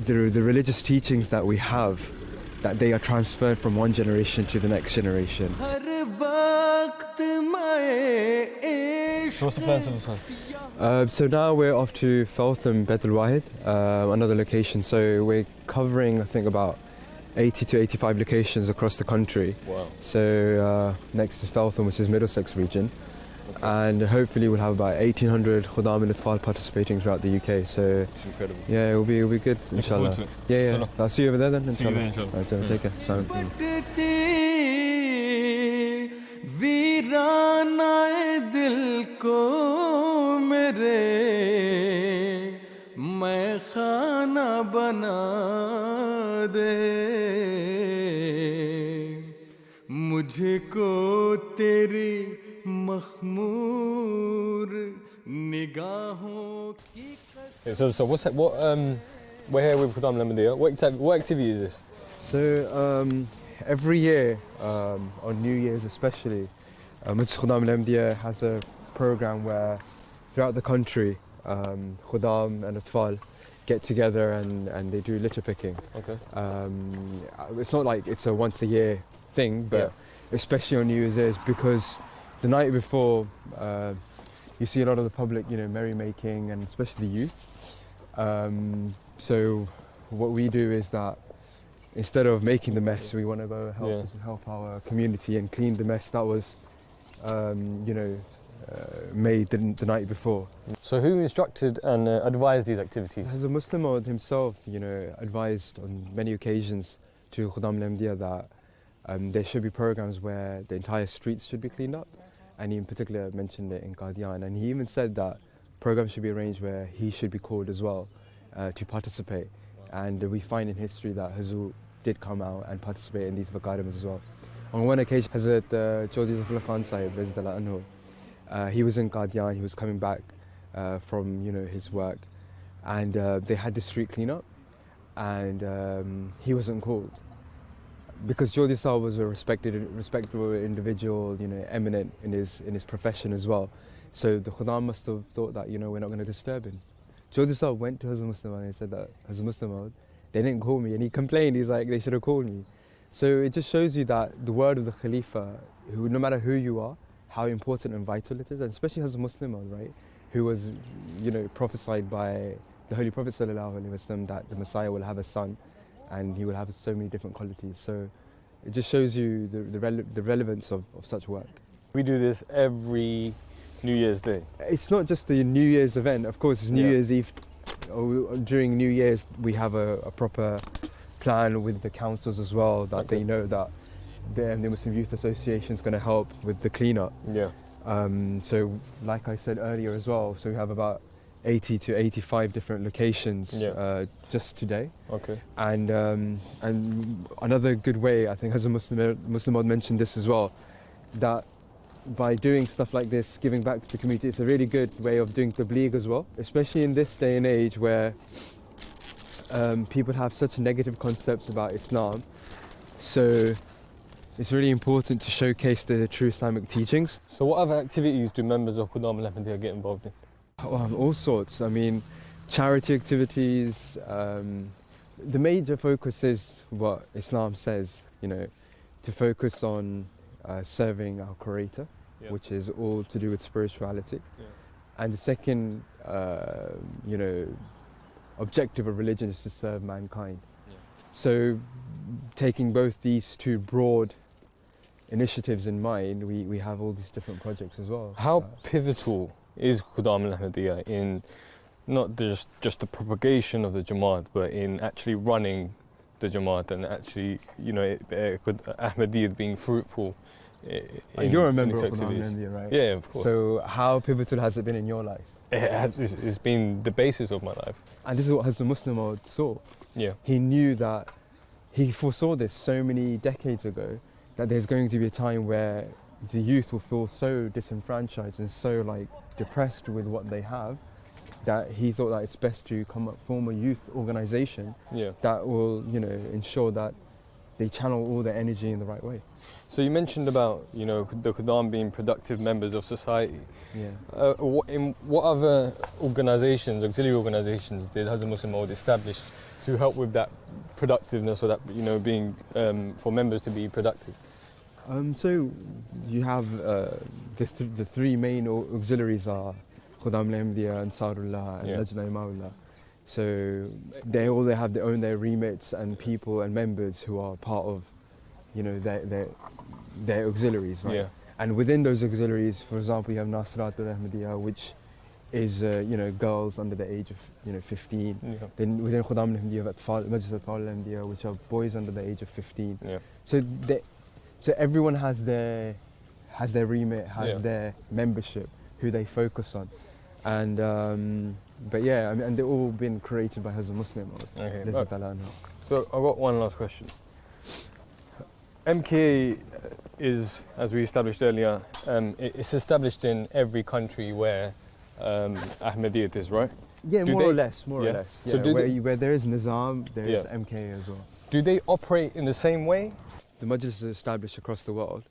the religious teachings that we have, that they are transferred from one generation to the next generation. So what's the plans for this one? So now we're off to Feltham, Bet al-Wahid, another location. So we're covering, I think, about 80 to 85 locations across the country. Wow. So next is Feltham, which is Middlesex region. Okay. And hopefully we'll have about 1,800 Khuddam and Atfal participating throughout the UK. So it's incredible. Yeah, it'll be good, inshallah. Yeah. I'll see you over there then, inshallah. See you there, inshallah. Right, take care. Salam. वीरानाए दिल को मेरे मैं खाना बना दे मुझको तेरी मखमूर निगाहों की So what's that, we're here with Khuddam al-MTA. What activity is this? So every year, on New Year's especially, Khuddam al-MTA has a program where throughout the country, Khuddam and Atfal get together and they do litter picking. Okay. It's not like it's a once a year thing, but especially on New Year's Eve, because the night before, you see a lot of the public, merrymaking, and especially the youth. So what we do is that instead of making the mess, we want to go help our community and clean the mess that was, made the night before. So who instructed and advised these activities? As a Muslih Ma'ud himself, advised on many occasions to Khuddam al-MTA that there should be programs where the entire streets should be cleaned up, and he in particular mentioned it in Qadian, and he even said that programs should be arranged where he should be called as well to participate. And we find in history that Hazur did come out and participate in these Vakarims as well. On one occasion, Hazrat Chaudhry Zafar Khan Sahib, he was in Qadian, he was coming back from his work, and they had the street cleanup, and he wasn't called. Because Chaudhry Sahib was a respectable individual, eminent in his profession as well. So the Khuddam must have thought that, we're not going to disturb him. Chaudhry Sahib went to Hazrat Muslih Ma'ud and he said that, Hazrat Muslih Ma'ud, they didn't call me, and he complained. He's like, they should have called me. So it just shows you that the word of the Khalifa, who, no matter who you are, how important and vital it is, and especially Hazrat Muslih Ma'ud, right, who was, prophesied by the Holy Prophet ﷺ that the Messiah will have a son, and he will have so many different qualities. So it just shows you the relevance of such work. We do this every New Year's Day. It's not just the New Year's event. Of course, it's New Year's Eve. During New Year's, we have a proper plan with the councils as well, that they know that the Muslim Youth Association is going to help with the cleanup. Yeah. So, like I said earlier as well, so we have about 80 to 85 different locations just today. Okay. And another good way, I think, as a Muslim Ma'ud mentioned this as well, that by doing stuff like this, giving back to the community, it's a really good way of doing tabligh as well, especially in this day and age where people have such negative concepts about Islam. So it's really important to showcase the true Islamic teachings. So what other activities do members of Khuddam al-MTA get involved in? All sorts. I mean, charity activities. The major focus is what Islam says, to focus on serving our Creator, which is all to do with spirituality. And the second, objective of religion is to serve mankind. So taking both these two broad initiatives in mind, we have all these different projects as well. How pivotal is Khuddam al-MTA in not just the propagation of the Jamaat, but in actually running the Jamaat and actually, Ahmadiyyat being fruitful You're a member of Khuddam al-MTA, right? Yeah, of course. So how pivotal has it been in your life? It's been the basis of my life. And this is what Hazrat Muslih Ma'ud saw. Yeah. He knew that, he foresaw this so many decades ago, that there's going to be a time where the youth will feel so disenfranchised and so depressed with what they have, that he thought that it's best to form a youth organization that will, you know, ensure that they channel all their energy in the right way. So you mentioned about, you know, the Quddam being productive members of society. Yeah. What other organizations, auxiliary organizations, did Hazrat Muslih Ma'ud establish to help with that productiveness, or that, you know, being for members to be productive? So you have the three main auxiliaries are Quddam al-Ahmadiyyat, Ansarullah, and Lajna Maullah. So they have their remits and people and members who are part of, you know, their auxiliaries, right? Yeah. And within those auxiliaries, for example, you have Nasirat al-Ahmadiyyat, which is you know, girls under the age of, you know, 15. Yeah. Then within Quddam al-Ahmadiyyat, Majlis al-Ahmadiyyat, which are boys under the age of 15. Yeah. So everyone has their remit, has their membership, who they focus on, and but yeah, I mean, and they've all been created by Hazrat Muslih Ma'ud. Okay. So I've got one last question. MTA is, as we established earlier, it's established in every country where Ahmadiyyat is, right? yeah, more or less. So So where there is Nizam, there is MK as well. Do they operate in the same way? The Majlis is established across the world,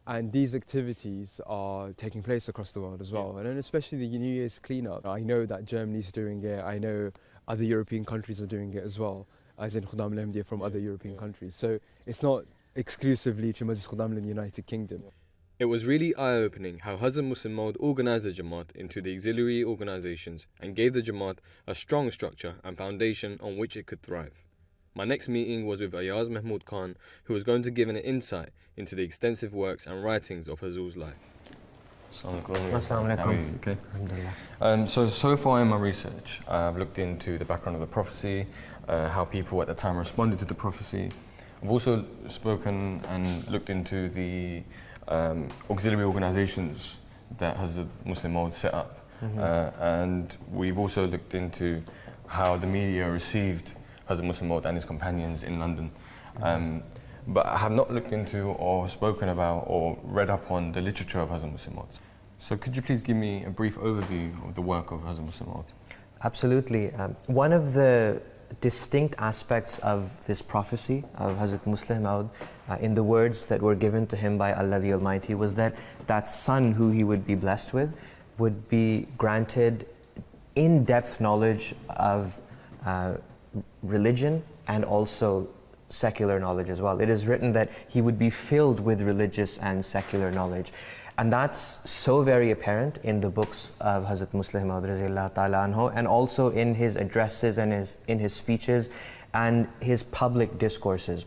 and these activities are taking place across the world as well. And then especially the New Year's cleanup. I know that Germany's doing it. I know other European countries are doing it as well, as in Quddam al-Ahmadiyyat from other European countries. So it's not exclusively to Majlis Quddam in the United Kingdom. It was really eye-opening how Hazrat Muslih Ma'ud organised the Jamaat into the auxiliary organisations and gave the Jamaat a strong structure and foundation on which it could thrive. My next meeting was with Ayaz Mahmood Khan, who was going to give an insight into the extensive works and writings of Hazur's life. Assalamu alaikum. Okay. So far in my research, I've looked into the background of the prophecy, how people at the time responded to the prophecy. I've also spoken and looked into the auxiliary organisations that Hazrat Muslih Ma'ud set up. And we've also looked into how the media received Hazrat Muslih Ma'ud and his companions in London. But I have not looked into or spoken about or read up on the literature of Hazrat Muslih Ma'ud. So could you please give me a brief overview of the work of Hazrat Muslih Ma'ud? Absolutely. One of the distinct aspects of this prophecy of Hazrat Muslih Ma'ud, in the words that were given to him by Allah the Almighty, was that that son who he would be blessed with would be granted in-depth knowledge of religion and also secular knowledge as well. It is written that he would be filled with religious and secular knowledge. And that's so very apparent in the books of Hazrat Muslih Ma'ud radhiyallahu ta'ala anhu, and also in his addresses and in his speeches and his public discourses.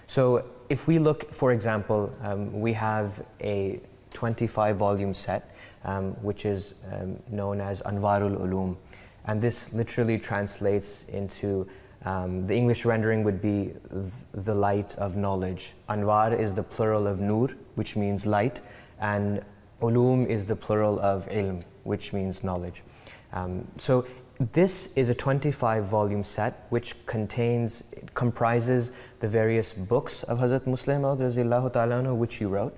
So if we look, for example, we have a 25-volume set, which is known as Anwarul Ulum. And this literally translates into, the English rendering would be the light of knowledge. Anwar is the plural of nur, which means light, and ulum is the plural of ilm, which means knowledge. So this is a 25-volume set which comprises the various books of Hazrat Muslih Ma'ud radhiyallahu ta'ala anhu, which he wrote.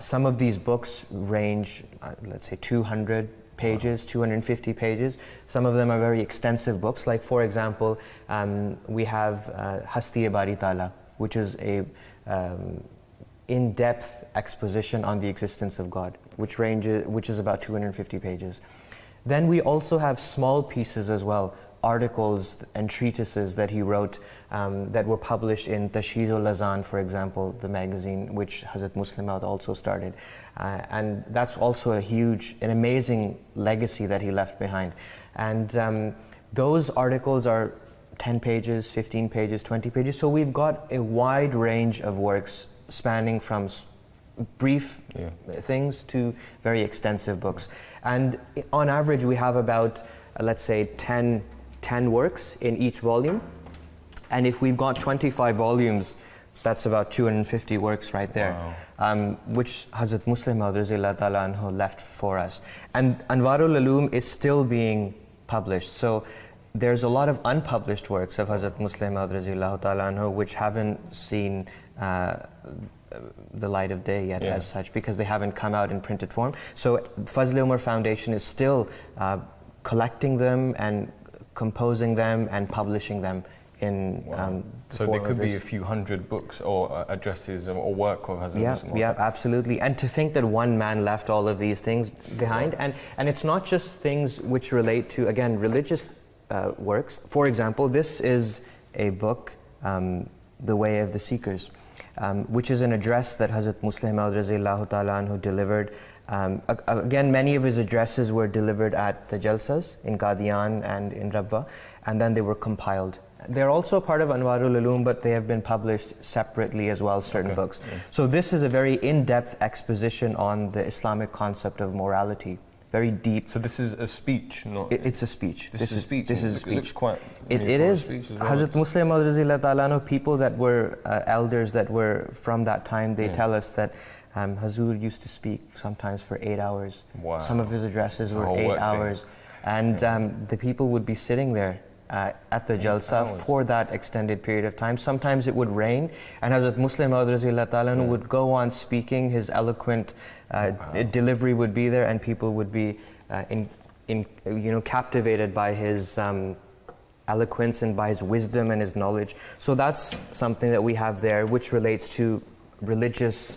Some of these books range, let's say 200 pages, 250 pages. Some of them are very extensive books, like for example, we have Hasti-e-Bari Ta'ala, which is a in-depth exposition on the existence of God, which is about 250 pages. Then we also have small pieces as well, articles and treatises that he wrote that were published in Tashheezul Azan, for example, the magazine which Hazrat Muslih Ma'ud also started. And that's also an amazing legacy that he left behind. And those articles are 10 pages, 15 pages, 20 pages. So we've got a wide range of works spanning from brief things to very extensive books. And on average, we have about, let's say, 10 works in each volume. And if we've got 25 volumes, that's about 250 works right there, which Hazrat Muslih Ma'ud radhiyallahu ta'ala anhu left for us. And Anwarul Ulum is still being published. So there's a lot of unpublished works of Hazrat Muslih Ma'ud radhiyallahu ta'ala anhu which haven't seen the light of day yet as such, because they haven't come out in printed form. So Fazl Umar Foundation is still collecting them and composing them and publishing them in the So form there could of be a this. few hundred books or addresses or work of Hazrat Yeah, Muslih Ma'ud. yeah, absolutely. And to think that one man left all of these things behind, and it's not just things which relate to, again, religious works. For example, this is a book, The Way of the Seekers, which is an address that Hazrat Muslih Ma'ud Raziyallahu Ta'ala anhu delivered. Again, many of his addresses were delivered at the Jalsas in Qadian and in Rabwa, and then they were compiled. They're also part of Anwarul Ulum, but they have been published separately as well, certain books. Yeah. So this is a very in-depth exposition on the Islamic concept of morality, very deep. So this is a speech, not... It's a speech. This is a speech. This is a speech. It looks quite... It is. Hazrat Muslih Ma'ud Raziyallahu Ta'ala anhu, people that were elders that were from that time, they tell us that Hazur used to speak sometimes for 8 hours. Wow. Some of his addresses were 8 hours. And the people would be sitting there at the Jalsa for that extended period of time. Sometimes it would rain, and Hazrat Muslih Ma'ud Raziyallahu Ta'ala anhu would go on speaking. His eloquent delivery would be there, and people would be captivated by his eloquence and by his wisdom and his knowledge. So that's something that we have there, which relates to religious.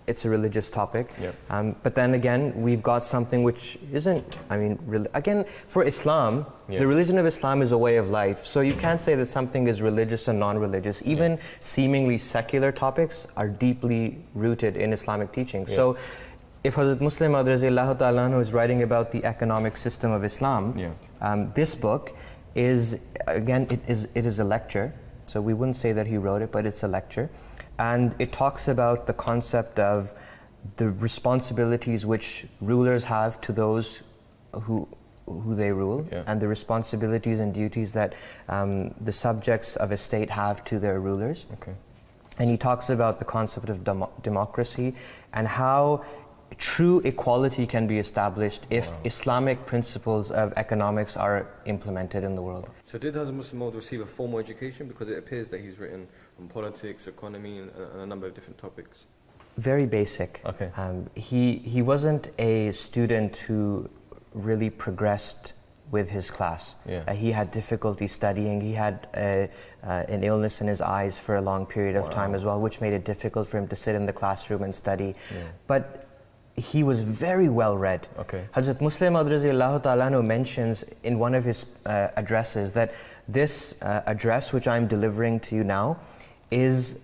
It's a religious topic. Yep. But then again, we've got something which isn't, again, for Islam, the religion of Islam is a way of life. So you can't say that something is religious and non-religious. Even seemingly secular topics are deeply rooted in Islamic teaching. So if Hazrat Muslih Ma'ud Raziyallahu Ta'ala anhu is writing about the economic system of Islam, this book is, again, it is a lecture. So we wouldn't say that he wrote it, but it's a lecture. And it talks about the concept of the responsibilities which rulers have to those who they rule, and the responsibilities and duties that the subjects of a state have to their rulers. Okay. And he talks about the concept of democracy and how true equality can be established if Islamic principles of economics are implemented in the world. So did Hazrat Muslih Ma'ud receive a formal education? Because it appears that he's written on politics, economy, and a number of different topics. Very basic. Okay. He wasn't a student who really progressed with his class. He had difficulty studying. He had an illness in his eyes for a long period of time as well, which made it difficult for him to sit in the classroom and study. But he was very well read. Hazrat Muslih Ma'ud Raziyallahu Ta'ala anhu mentions in one of his addresses that this address which I'm delivering to you now is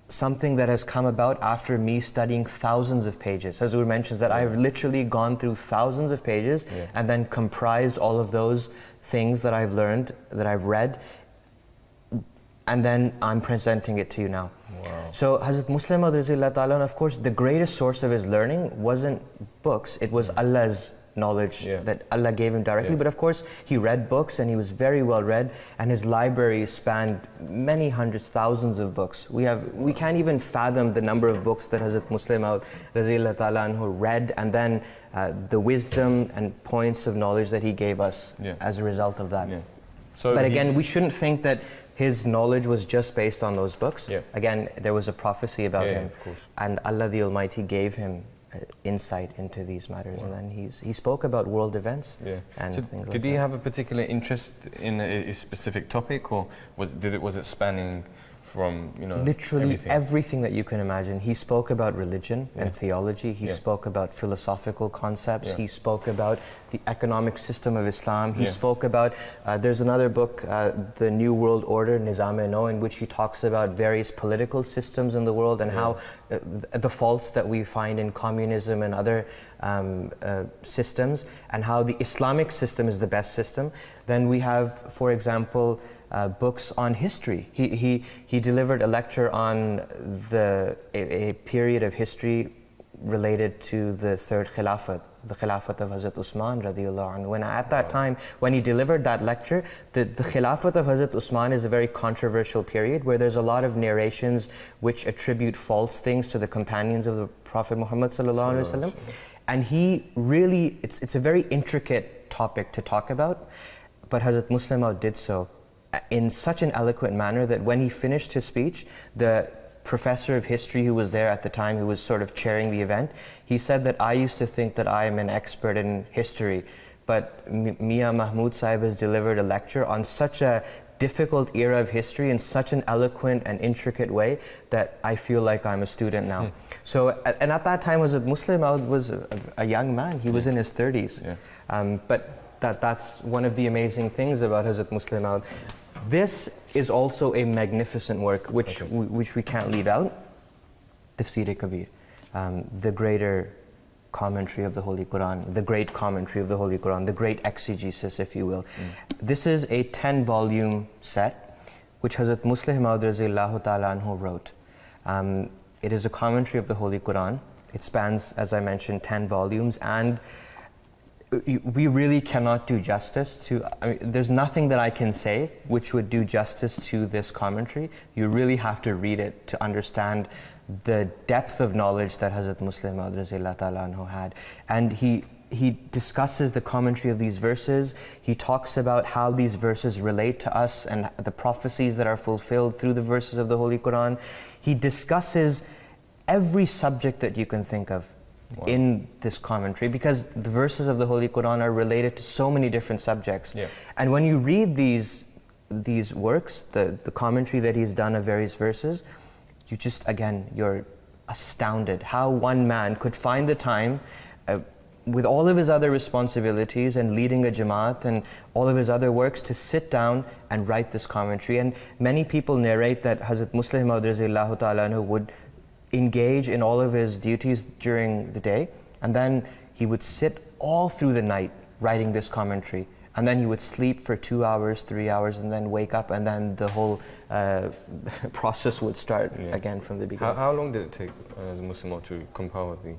something that has come about after me studying thousands of pages. Hazur mentions that I've literally gone through thousands of pages and then comprised all of those things that I've learned, that I've read, and then I'm presenting it to you now. So Hazrat Muslih Ma'ud Raziyallahu Ta'ala anhu, of course, the greatest source of his learning wasn't books, it was Allah's knowledge that Allah gave him directly. But of course, he read books and he was very well read, and his library spanned many hundreds, thousands of books. We can't even fathom the number of books that Hazrat Muslih Ma'ud Raziyallahu Ta'ala anhu read, and then the wisdom and points of knowledge that he gave us as a result of that. So but again, we shouldn't think that his knowledge was just based on those books. Again, there was a prophecy about him, of course. And Allah the Almighty gave him insight into these matters, and then he spoke about world events and so things like that. Did he have a particular interest in a specific topic, or was it spanning from literally everything that you can imagine? He spoke about religion and theology. He spoke about philosophical concepts. He spoke about the economic system of Islam. He spoke about there's another book, The New World Order, Nizam-e-No, in which he talks about various political systems in the world and how the faults that we find in communism and other systems, and how the Islamic system is the best system. Then we have, for example, books on history. He delivered a lecture on a period of history related to the third Khilafat, the Khilafat of Hazrat Usman radiallahu anhu. And at that time, when he delivered that lecture, the Khilafat of Hazrat Usman is a very controversial period where there's a lot of narrations which attribute false things to the companions of the Prophet Muhammad sallallahu alaihi wasallam. And he really, it's a very intricate topic to talk about, but Hazrat Muslih Ma'ud did so in such an eloquent manner that when he finished his speech, the professor of history who was there at the time, who was sort of chairing the event, he said that I used to think that I am an expert in history, but Mia Mahmood Sahib has delivered a lecture on such a difficult era of history in such an eloquent and intricate way that I feel like I'm a student now. So, and at that time, Muslih Ma'ud was a young man. He was in his 30s. But that's one of the amazing things about Hazrat Muslih Ma'ud. This is also a magnificent work, which we can't leave out. Tafsir-e-Kabir, the greater commentary of the Holy Quran, the great commentary of the Holy Quran, the great exegesis, if you will. This is a 10-volume set, which Hazrat Muslih Ma'ud Raziyallahu Ta'ala Anhu wrote. It is a commentary of the Holy Quran. It spans, as I mentioned, 10 volumes, and we really cannot do justice to, there's nothing that I can say which would do justice to this commentary. You really have to read it to understand the depth of knowledge that Hazrat Muslih Ma'ud Raziyallahu Ta'ala Anhu had. And he discusses the commentary of these verses. He talks about how these verses relate to us and the prophecies that are fulfilled through the verses of the Holy Quran. He discusses every subject that you can think of in this commentary, because the verses of the Holy Quran are related to so many different subjects. And when you read these works, the commentary that he's done of various verses, you just, again, you're astounded how one man could find the time with all of his other responsibilities and leading a Jamaat and all of his other works to sit down and write this commentary. And many people narrate that Hazrat Muslih Ma'ud Raziyallahu Ta'ala Anhu would engage in all of his duties during the day, and then he would sit all through the night writing this commentary, and then he would sleep for 2 hours, 3 hours, and then wake up, and then the whole process would start again from the beginning. How long did it take as a Muslim to compile the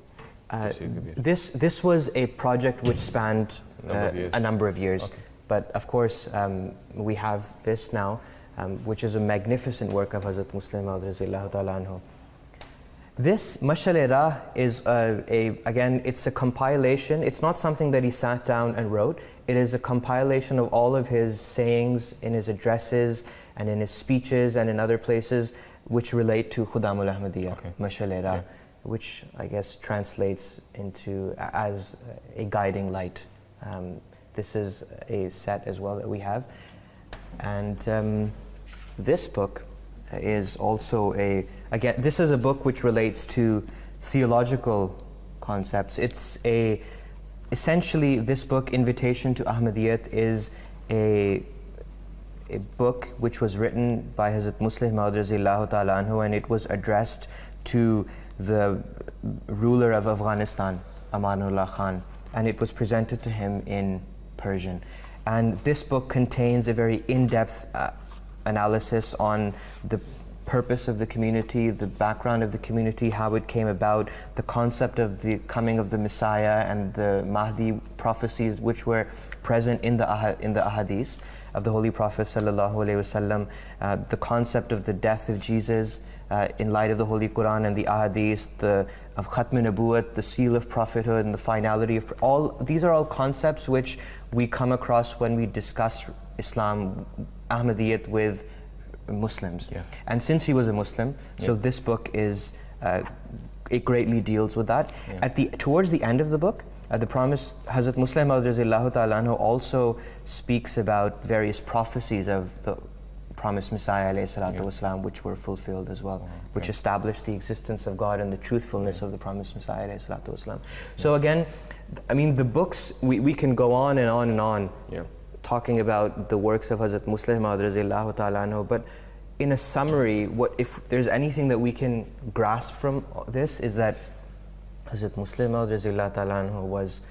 this was a project which spanned a number of years. But of course, we have this now, which is a magnificent work of Hazrat Muslih Ma'ud Raziyallahu Ta'ala Anhu. This Mashal-e-Rah is again, it's a compilation. It's not something that he sat down and wrote. It is a compilation of all of his sayings in his addresses and in his speeches and in other places which relate to Khudamul Ahmadiyyat, Mashal-e-Rah, which I guess translates into as a guiding light. This is a set as well that we have. And this book is also again, this is a book which relates to theological concepts. It's essentially, this book, Invitation to Ahmadiyyat, is a book which was written by Hazrat Muslih Ma'ud Raziyallahu Ta'ala Anhu, and it was addressed to the ruler of Afghanistan, Amanullah Khan, and it was presented to him in Persian. And this book contains a very in-depth analysis on the purpose of the community, the background of the community, how it came about, the concept of the coming of the Messiah and the Mahdi prophecies which were present in the ahadith of the Holy Prophet sallallahu alaihi wasallam, the concept of the death of Jesus in light of the Holy Quran and the ahadith, of Khatm Nabuwat, the seal of prophethood, and the finality of all. These are all concepts which we come across when we discuss Islam, Ahmadiyyat, with Muslims. And since he was a Muslim, so this book is it greatly deals with that. Towards the end of the book, the promise, Hazrat Muslih Ma'ud Raziyallahu Ta'ala Anhu also speaks about various prophecies of the promised Messiah alayhi salatu wasalam, which were fulfilled as well, which established the existence of God and the truthfulness of the promised Messiah alayhi salatu wasalam. So again, I mean, the books, we can go on and on and on talking about the works of Hazrat Muslih Ma'ud Raziyallahu Ta'ala Anhu, but in a summary, if there's anything that we can grasp from this, is that Hazrat Muslih Ma'ud Raziyallahu Ta'ala Anhu was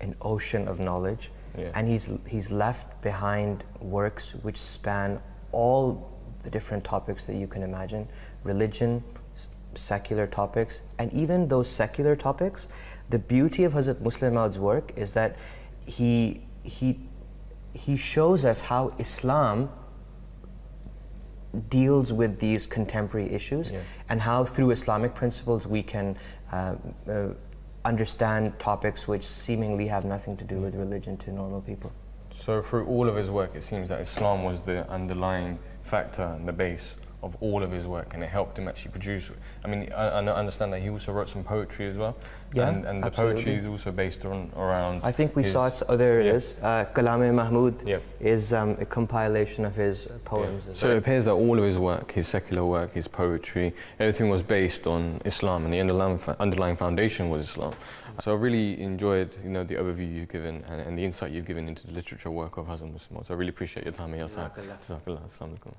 an ocean of knowledge, and he's left behind works which span all the different topics that you can imagine: religion, secular topics, and even those secular topics. The beauty of Hazrat Muslih Ma'ud's work is that he shows us how Islam deals with these contemporary issues, and how through Islamic principles we can understand topics which seemingly have nothing to do with religion to normal people. So through all of his work, it seems that Islam was the underlying factor and the base of all of his work, and it helped him actually produce. I mean, I understand that he also wrote some poetry as well. Yeah, and the poetry is also based around. I think we saw it. Oh, there it is. Kalam-e Mahmud Yep. is a compilation of his poems. So it appears that all of his work, his secular work, his poetry, everything was based on Islam, and the underlying foundation was Islam. So I really enjoyed, the overview you've given and the insight you've given into the literature work of Hazrat Muslih Ma'ud. So I really appreciate your time here. Jazakallah. Assalamu alaikum.